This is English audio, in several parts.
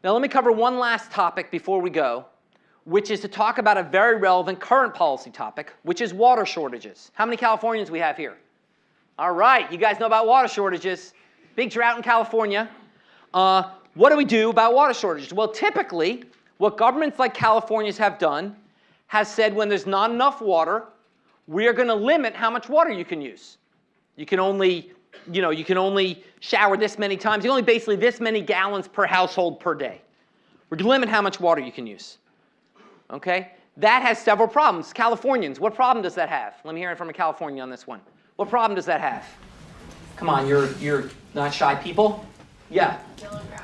Now let me cover one last topic before we go, which is to talk about a very relevant current policy topic, which is water shortages. How many Californians we have here? All right, you guys know about water shortages. Big drought in California. What do we do about water shortages? Well, typically, what governments like California's have done has said when there's not enough water, we are going to limit how much water you can use. You can only shower this many times. You only basically this many gallons per household per day. We're going to limit how much water you can use. Okay? That has several problems. Californians, what problem does that have? Let me hear it from a Californian on this one. What problem does that have? Come on, you're not shy people. Yeah. Yellow grass.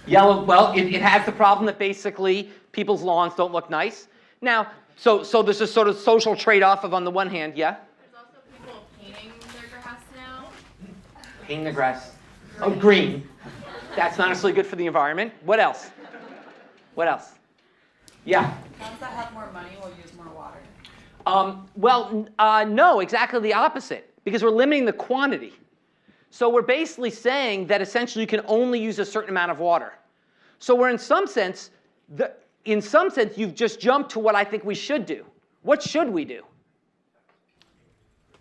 Yellow, well, it has the problem that basically people's lawns don't look nice. Now, so there's a sort of social trade-off of on the one hand, yeah? There's also people painting their grass now. Painting the grass. Oh, green. That's not necessarily good for the environment. What else? What else? Yeah? Towns that have more money will use more water. No, exactly the opposite, because we're limiting the quantity. So we're basically saying that essentially you can only use a certain amount of water. So we're in some sense you've just jumped to what I think we should do. What should we do?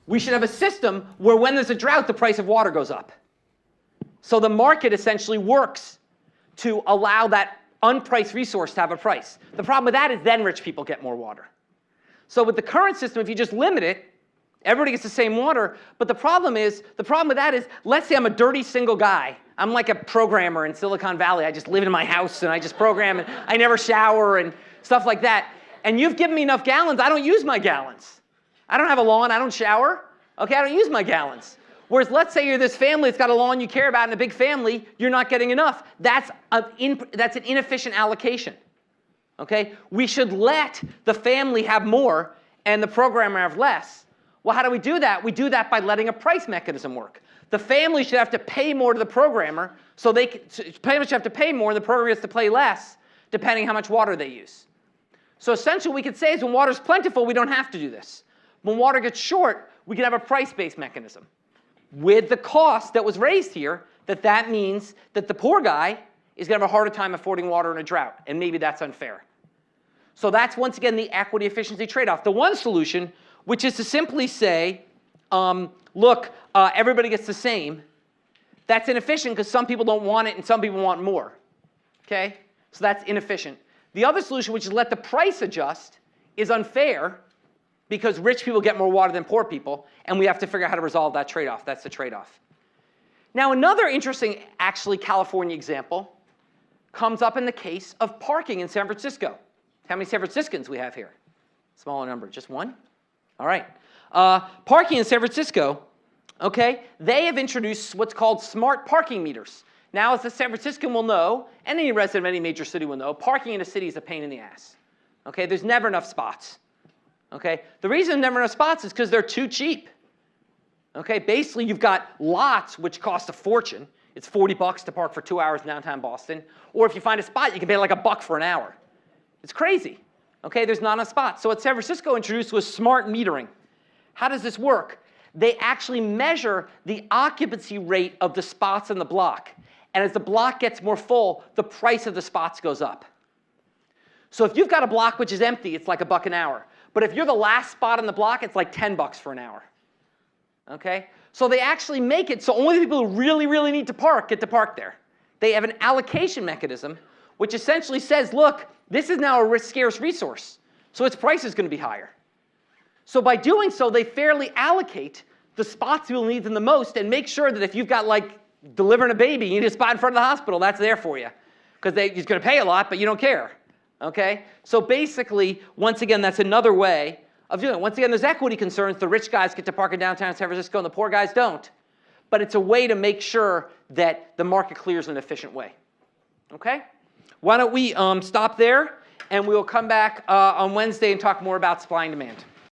We should have a system where when there's a drought, the price of water goes up. So the market essentially works to allow that unpriced resource to have a price. The problem with that is then rich people get more water. So with the current system, if you just limit it, everybody gets the same water. But the problem with that is, let's say I'm a dirty single guy. I'm like a programmer in Silicon Valley. I just live in my house and I just program and I never shower and stuff like that. And you've given me enough gallons, I don't use my gallons. I don't have a lawn, I don't shower. Okay, I don't use my gallons. Whereas let's say you're this family that's got a lawn you care about and a big family, you're not getting enough. That's an inefficient allocation. Okay? We should let the family have more and the programmer have less. Well, how do we do that? We do that by letting a price mechanism work. The family should have to pay more to the programmer, so they should have to pay more, and the programmer has to pay less, depending how much water they use. So essentially what we could say is when water's plentiful, we don't have to do this. When water gets short, we can have a price-based mechanism. With the cost that was raised here, that means that the poor guy is going to have a harder time affording water in a drought, and maybe that's unfair. So that's, once again, the equity efficiency trade-off. The one solution, which is to simply say, look, everybody gets the same, that's inefficient because some people don't want it and some people want more. Okay? So that's inefficient. The other solution, which is let the price adjust, is unfair because rich people get more water than poor people, and we have to figure out how to resolve that trade-off. That's the trade-off. Now, another interesting, actually, California example comes up in the case of parking in San Francisco. How many San Franciscans we have here? Smaller number, just one? All right. Parking in San Francisco, okay, they have introduced what's called smart parking meters. Now, as the San Franciscan will know, and any resident of any major city will know, parking in a city is a pain in the ass. Okay, there's never enough spots. Okay, the reason there's never enough spots is because they're too cheap. Okay, basically you've got lots which cost a fortune. It's $40 to park for 2 hours in downtown Boston. Or if you find a spot, you can pay like $1 for an hour. It's crazy. Okay, there's not enough spots. So what San Francisco introduced was smart metering. How does this work? They actually measure the occupancy rate of the spots in the block. And as the block gets more full, the price of the spots goes up. So if you've got a block which is empty, it's like $1 an hour. But if you're the last spot on the block, it's like $10 for an hour. Okay? So they actually make it so only the people who really, really need to park get to park there. They have an allocation mechanism which essentially says, look, this is now a scarce resource, so its price is going to be higher. So by doing so, they fairly allocate the spots people need them the most and make sure that if you've got, like, delivering a baby, you need a spot in front of the hospital, that's there for you. Because he's going to pay a lot, but you don't care. Okay? So basically, once again, that's another way of doing it. Once again, there's equity concerns. The rich guys get to park in downtown San Francisco and the poor guys don't. But it's a way to make sure that the market clears in an efficient way. Okay? Why don't we stop there, and we will come back on Wednesday and talk more about supply and demand.